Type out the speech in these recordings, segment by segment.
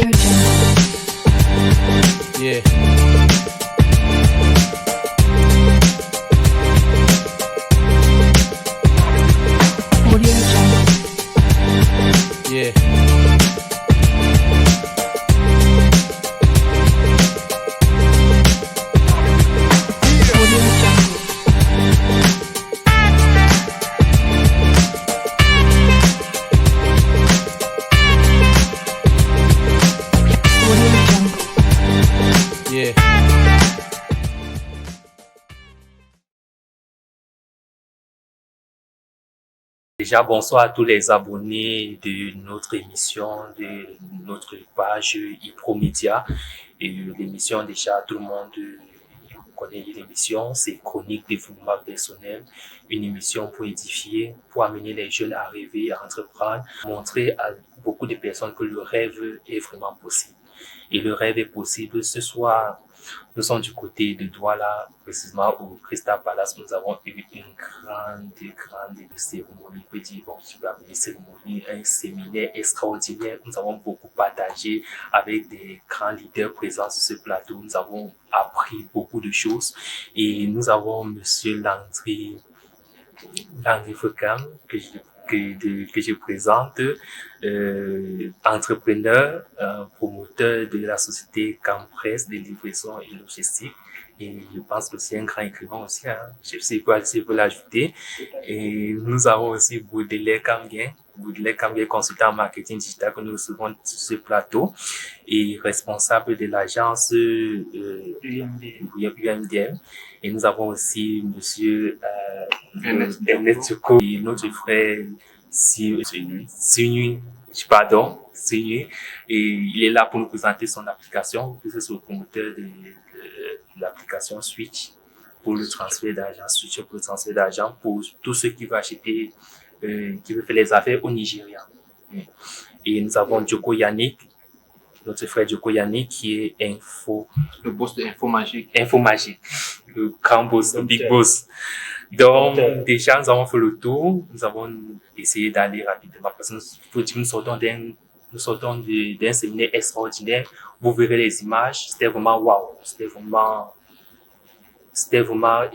Yeah. Yeah. Yeah. Déjà, bonsoir à tous les abonnés de notre émission, de notre page Hypromédia. Et l'émission, déjà, tout le monde connaît l'émission. C'est Chronique développement personnel. Une émission pour édifier, pour amener les jeunes à rêver, à entreprendre, montrer à beaucoup de personnes que le rêve est vraiment possible. Et le rêve est possible. Ce soir, nous sommes du côté de Douala, précisément au Crystal Palace. Nous avons eu une grande cérémonie, je peux dire, bon, je peux appeler cérémonie, un séminaire extraordinaire. Nous avons beaucoup partagé avec des grands leaders présents sur ce plateau. Nous avons appris beaucoup de choses et nous avons monsieur Landry Fokam, que je présente, entrepreneur, promoteur de la société Campress de livraison et logistique. Et je pense que c'est un grand écrivain aussi, hein. Je sais pas si je peux l'ajouter. Et nous avons aussi Baudelaire Cambien, consultant en marketing digital que nous recevons sur ce plateau et responsable de l'agence UMDM. Et nous avons aussi monsieur Ernest Tchoko et notre frère Sinui. Et il est là pour nous présenter son application, que ce soit le promoteur de l'application Switch pour le transfert d'argent, Switch pour le transfert d'argent pour tous ceux qui veulent acheter, qui veulent faire les affaires au Nigeria. Et nous avons Djoko Yannick, notre frère Djoko Yannick, qui est le boss de Info Magique, le grand boss, le big boss. Donc, déjà, nous avons fait le tour, nous avons essayé d'aller rapidement, parce que nous sortons d'un séminaire extraordinaire. Vous verrez les images, c'était vraiment waouh, c'était vraiment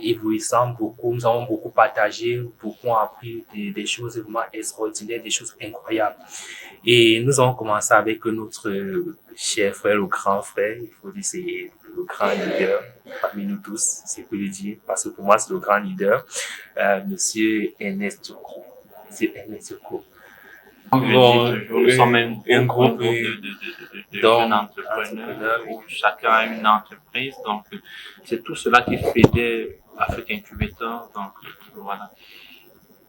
éblouissant, nous avons beaucoup partagé, beaucoup appris des choses vraiment extraordinaires, des choses incroyables. Et nous avons commencé avec notre cher frère, le grand frère, il faut dire c'est le grand leader parmi nous tous, c'est pour le dire, parce que pour moi c'est le grand leader, monsieur Ernest Tchoko. Nous sommes un groupe de jeunes entrepreneurs où chacun a une entreprise. Donc, c'est tout cela qui fédère Afrique Incubator. Donc, voilà.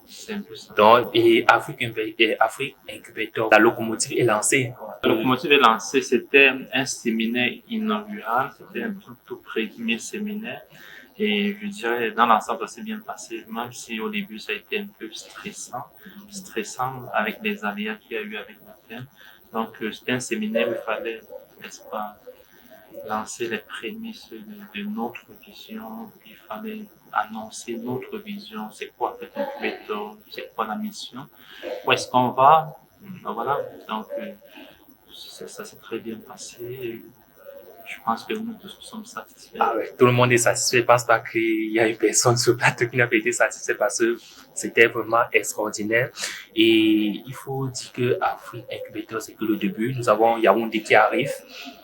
C'est un peu ça. Donc, et Afrique Incubator, la locomotive est lancée. La locomotive est lancée. C'était un séminaire inaugural. C'était un tout premier séminaire. Et je dirais, dans l'ensemble, ça s'est bien passé, même si au début, ça a été un peu stressant avec les aléas qu'il y a eu avec le thème. Donc, c'était un séminaire où il fallait, n'est-ce pas, lancer les prémices de notre vision. Il fallait annoncer notre vision. C'est quoi cette incubateur? C'est quoi la mission? Où est-ce qu'on va? Voilà. Donc, ça s'est très bien passé. Je pense que nous tous sommes satisfaits. Ah ouais, tout le monde est satisfait. Je pense pas qu'il y a une personne sur le plateau qui n'a pas été satisfait parce que c'était vraiment extraordinaire. Et il faut dire que Afrique Incubator, c'est que le début. Nous avons Yaoundé qui arrive.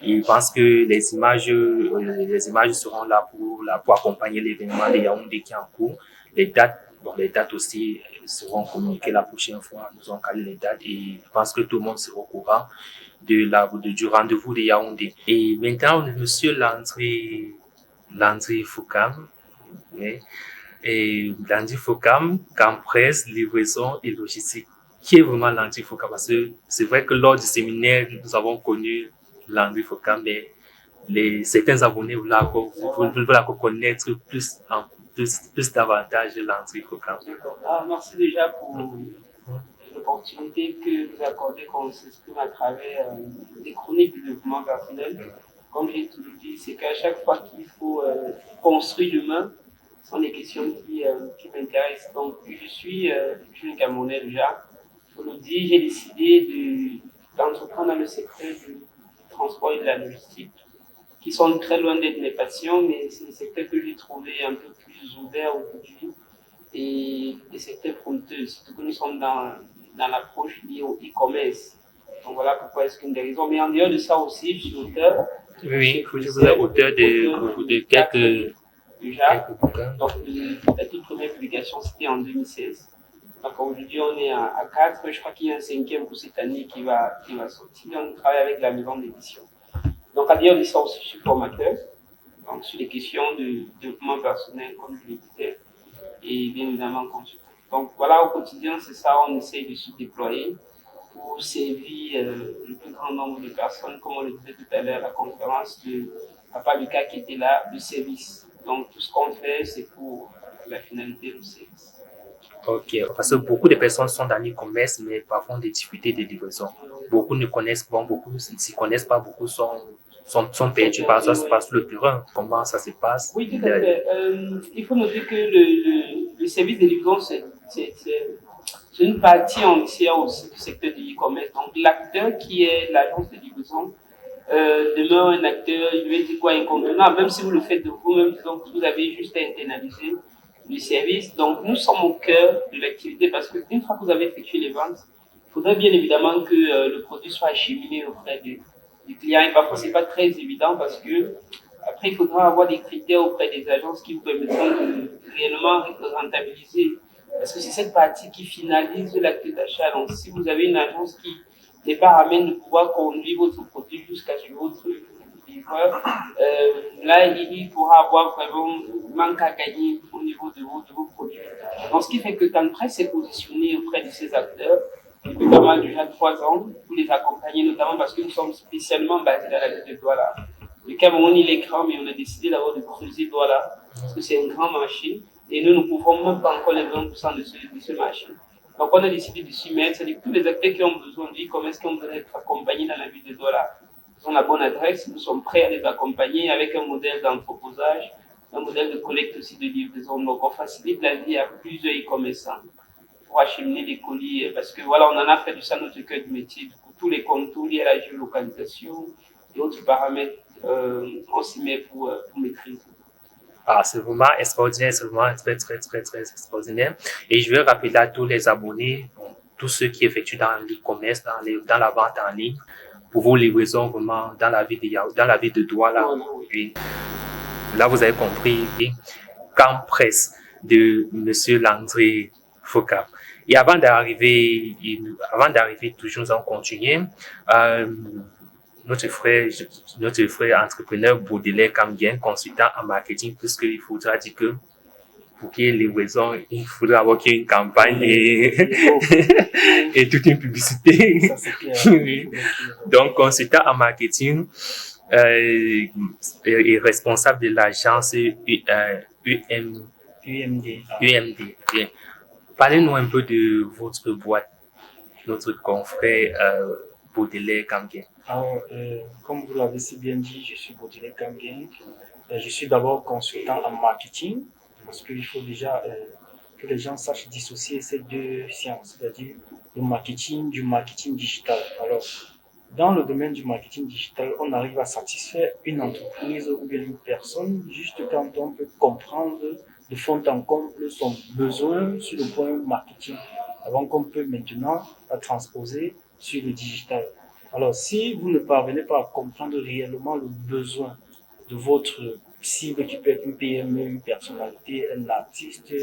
Et je pense que les images seront là pour accompagner l'événement de Yaoundé qui est en cours. Les dates aussi seront communiquées la prochaine fois. Nous allons caler les dates et je pense que tout le monde sera au courant du rendez-vous de Yaoundé. Et maintenant, monsieur Landry Fokam, et Landry Fokam, Campress, livraison et logistique. Qui est vraiment Landry Fokam? Parce que c'est vrai que lors du séminaire, nous avons connu Landry Fokam, mais certains abonnés veulent encore connaître plus davantage Landry Fokam. Merci déjà pour l'opportunité que vous accordez quand on s'exprime à travers des chroniques de développement personnel. Comme j'ai toujours dit, c'est qu'à chaque fois qu'il faut construire demain, ce sont des questions qui m'intéressent. Donc, je suis Camerounais déjà. Il faut le dire, j'ai décidé d'entreprendre dans le secteur du transport et de la logistique, qui sont très loin d'être mes passions, mais c'est des secteurs que j'ai trouvé un peu plus ouverts aujourd'hui et des secteurs prometteurs, surtout que nous sommes dans l'approche liée au e-commerce. Donc voilà pourquoi est-ce qu'une des raisons. Mais en dehors de ça aussi, je suis auteur. Oui, vous êtes auteur de quelques bouquins. Donc la toute première publication, c'était en 2016. Donc aujourd'hui, on est à 4. Je crois qu'il y a un 5e pour cette année qui va sortir. On travaille avec la maison d'édition. Donc à dire de ça aussi, je suis formateur. Donc sur les questions de développement personnel, comme je le disais, et bien évidemment consultant. Donc voilà, au quotidien, c'est ça, on essaye de se déployer pour servir le plus grand nombre de personnes, comme on le disait tout à l'heure à la conférence de Papa Lucas qui était là, le service. Donc tout ce qu'on fait, c'est pour la finalité du service. Ok, parce que beaucoup de personnes sont dans l'e-commerce, mais parfois ont des difficultés de livraison. Beaucoup ne connaissent pas, beaucoup ne s'y connaissent pas, beaucoup sont perdus par ça, c'est parce que le terrain, comment ça se passe. Oui, tout à fait. Il faut noter que le service de livraison, c'est une partie entière aussi du secteur de l'e-commerce. Donc l'acteur qui est l'agence de livraison demeure un acteur, je vais dire quoi, incontournable, même si vous le faites de vous-même, disons que vous avez juste à internaliser le service. Donc nous sommes au cœur de l'activité parce qu'une fois que vous avez effectué les ventes, il faudrait bien évidemment que le produit soit acheminé auprès du client. Et parfois, c'est pas très évident parce que après, il faudra avoir des critères auprès des agences qui vous permettront de réellement rentabiliser. Parce que c'est cette partie qui finalise l'acte d'achat. Donc, si vous avez une agence qui n'est pas amène de pouvoir conduire votre produit jusqu'à chez votre livreur, là, il pourra avoir vraiment manque à gagner au niveau de vos produits. Donc, ce qui fait que Tanpress s'est positionné auprès de ces acteurs depuis pas mal, déjà 3 ans, pour les accompagner, notamment parce que nous sommes spécialement basés dans la ville de Douala. Le Cameroun, il est grand, mais on a décidé d'abord de creuser Douala, parce que c'est un grand marché, et nous ne couvrons même pas encore les 20% de ce marché. Donc, on a décidé de s'y mettre, c'est-à-dire que tous les acteurs qui ont besoin de e-commerce, qui ont besoin d'être accompagnés dans la ville de Douala, ils ont la bonne adresse, nous sommes prêts à les accompagner avec un modèle d'entreposage, un modèle de collecte aussi de livraison. Donc, on facilite la vie à plusieurs e-commerçants pour acheminer les colis, parce que voilà, on en a fait de ça notre cœur de métier. Du coup, tous les contours liés à la géolocalisation et autres paramètres, on s'y met pour maîtriser. Ah, c'est vraiment extraordinaire, c'est vraiment très, très, très, très extraordinaire. Et je vais rappeler à tous les abonnés, tous ceux qui effectuent dans l'e-commerce, dans la vente en ligne, pour vos livraisons vraiment dans la ville de Douala. Oui. Là, vous avez compris, Tanpress de Monsieur Landry Foka. Et avant d'arriver toujours en continuer, notre frère entrepreneur Baudelaire Kamgien, consultant en marketing, puisqu'il faudra dire que pour qu'il y ait les raisons, il faudra avoir qu'il y ait une campagne et toute une publicité. Ça, c'est clair. Donc, consultant en marketing est responsable de l'agence UMD. Bien. Parlez-nous un peu de votre boîte, notre confrère Baudelaire Kamgien. Alors, comme vous l'avez si bien dit, je suis Baudelaire Kamgien. Je suis d'abord consultant en marketing, parce qu'il faut déjà que les gens sachent dissocier ces deux sciences, c'est-à-dire le marketing du marketing digital. Alors, dans le domaine du marketing digital, on arrive à satisfaire une entreprise ou bien une personne juste quand on peut comprendre de fond en comble son besoin sur le point marketing, avant qu'on peut maintenant la transposer sur le digital. Alors, si vous ne parvenez pas à comprendre réellement le besoin de votre cible, qui peut être une PME, une personnalité, un artiste,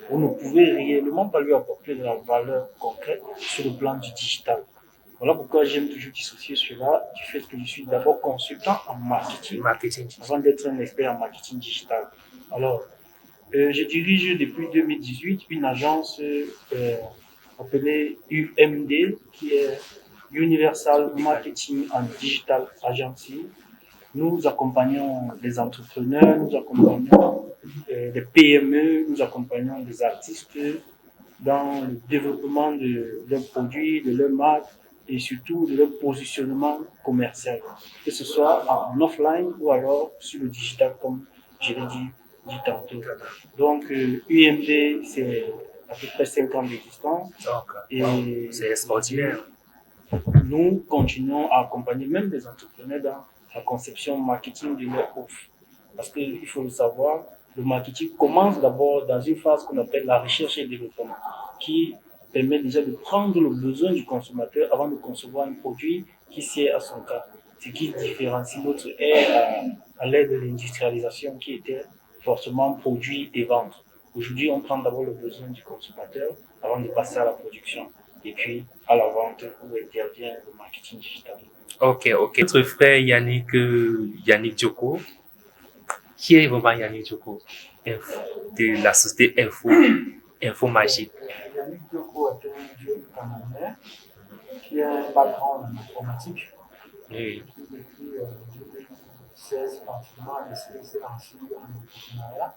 vous ne pouvez réellement pas lui apporter de la valeur concrète sur le plan du digital. Voilà pourquoi j'aime toujours dissocier cela du fait que je suis d'abord consultant en marketing avant d'être un expert en marketing digital. Alors, je dirige depuis 2018 une agence appelée UMD, qui est Universal Marketing and Digital Agency. Nous accompagnons des entrepreneurs, nous accompagnons des PME, nous accompagnons des artistes dans le développement de leurs produits, de leurs marques et surtout de leur positionnement commercial, que ce soit en offline ou alors sur le digital, comme je l'ai dit tantôt. Donc, UMD, c'est à peu près 5 ans d'existence. Et c'est extraordinaire. nous continuons à accompagner même les entrepreneurs dans la conception marketing de leur offre. Parce qu'il faut le savoir, le marketing commence d'abord dans une phase qu'on appelle la recherche et le développement, qui permet déjà de prendre le besoin du consommateur avant de concevoir un produit qui sied à son cas. Ce qui différencie notre ère à l'ère de l'industrialisation qui était fortement produit et vente. Aujourd'hui, on prend d'abord le besoin du consommateur avant de passer à la production. Et puis à la vente où intervient le marketing digital. Ok. Notre frère Yannick Dioko, qui est vraiment Yannick Dioko de la société Info Magique? Yannick Dioko est un jeune Camerounais qui a un background en informatique. Oui. Qui depuis 2016 pratiquement a décidé de se lancer en entrepreneuriat.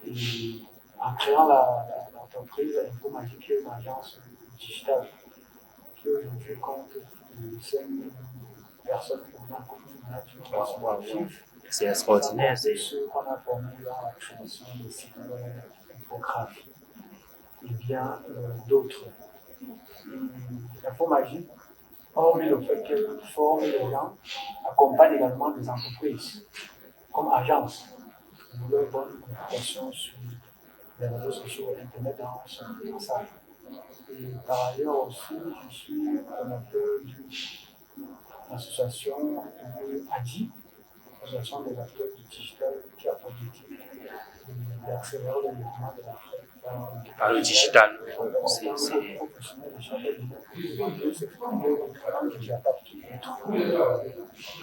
Et en créant l'entreprise Info Magique, qui est une agence digitale qui aujourd'hui compte plus de 5 000 personnes provenant de communauté. C'est extraordinaire. C'est ce qu'on a formé dans la création de sites web, infographie et bien d'autres. Info Magique, hormis le fait qu'elle forme les gens, accompagne également des entreprises comme agence pour leur bonne communication sur les réseaux sociaux et Internet dans son message. Et par ailleurs aussi, je suis promoteur d'une association ADI, Association des acteurs du digital, qui a pour objectif d'accélérer le développement de l'Afrique par le digital. C'est professionnel de chaque de s'exprimer au digital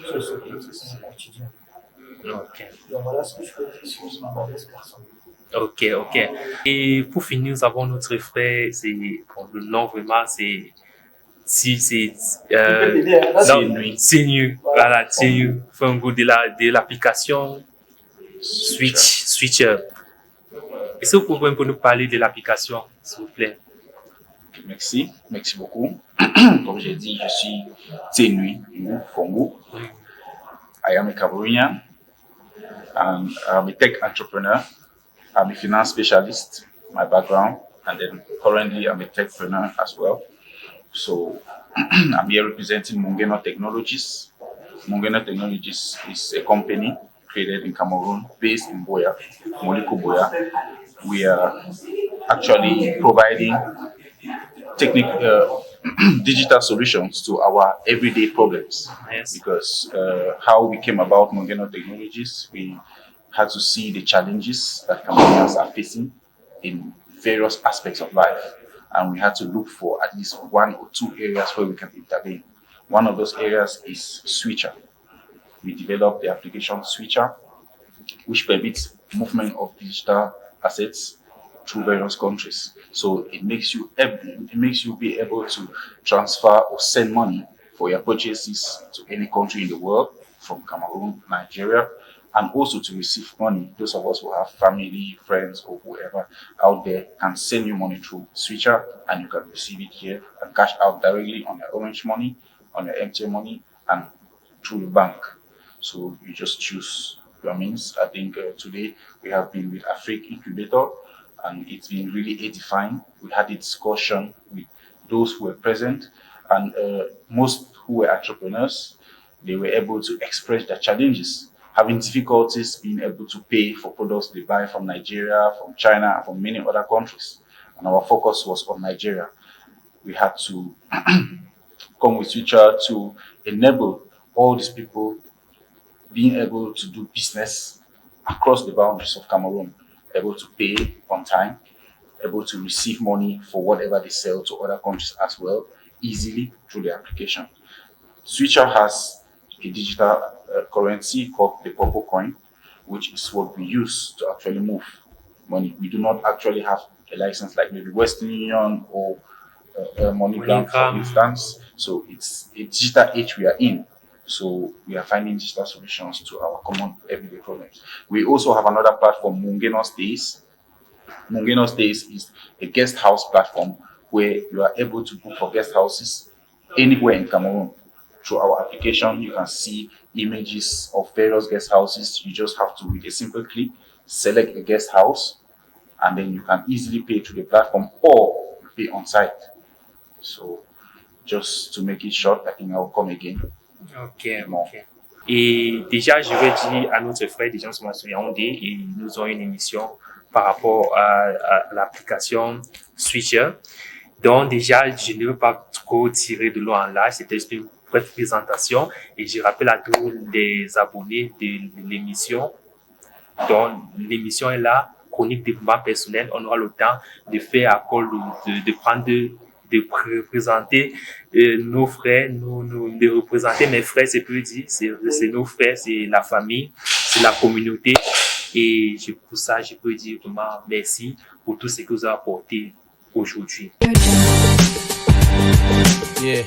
sur ce quotidien. Ok. Donc voilà ce que je peux dire sur ma modeste personne. Ok. Et pour finir, nous avons notre frère, le nom vraiment, c'est Tenu. Voilà, Tenu. Fait un goût de l'application Switcher. Est-ce que vous pouvez nous parler de l'application, s'il vous plaît? Merci beaucoup. Comme j'ai dit, je suis Tenu Fongo. I am a Cameroonian and I'm a tech entrepreneur. I'm a finance specialist, my background, and then currently I'm a techpreneur as well. So I'm here representing Mungeno Technologies. Mungeno Technologies is a company created in Cameroon, based in Boya, Moliko Boya. We are actually providing digital solutions to our everyday problems. Yes. Because how we came about Mungeno Technologies, we had to see the challenges that Cameroonians are facing in various aspects of life. And we had to look for at least 1 or 2 areas where we can intervene. One of those areas is Switcher. We developed the application Switcher, which permits movement of digital assets through various countries. So it makes you be able to transfer or send money for your purchases to any country in the world, from Cameroon, Nigeria, and also to receive money. Those of us who have family, friends, or whoever out there can send you money through Switcher, and you can receive it here and cash out directly on your Orange Money, on your MTN Money, and through the bank. So you just choose your means. I think today we have been with Afrique Incubator, and it's been really edifying. We had a discussion with those who were present, and most who were entrepreneurs, they were able to express their challenges, having difficulties being able to pay for products they buy from Nigeria, from China, from many other countries. And our focus was on Nigeria. We had to come with Switcher to enable all these people being able to do business across the boundaries of Cameroon, able to pay on time, able to receive money for whatever they sell to other countries as well, easily through the application. Switcher has a digital currency called the Purple Coin, which is what we use to actually move money. We do not actually have a license like maybe Western Union or MoneyGram, for instance. So it's a digital age we are in. So we are finding digital solutions to our common everyday problems. We also have another platform, Mungeno Stays. Mungeno Stays is a guest house platform where you are able to book for guest houses anywhere in Cameroon. Through our application, you can see images of various guest houses. You just have to, with a simple click, select a guest house, and then you can easily pay through the platform or pay on site. So just to make it short, I think I will come again. Ok, ok. Et déjà, je vais dire à notre frère, des gens sont sur Yaoundé et nous avons une émission par rapport à l'application Switcher. Donc déjà, je ne veux pas trop tirer de l'eau en large, c'était juste une brève présentation et je rappelle à tous les abonnés de l'émission. Donc l'émission est là, chronique développement personnel, on aura le temps de faire accord, de prendre de représenter nos frères, de représenter mes frères, c'est plus dit, c'est nos frères, c'est la famille, c'est la communauté. Et pour ça, je peux dire vraiment merci pour tout ce que vous avez apporté aujourd'hui. Yeah.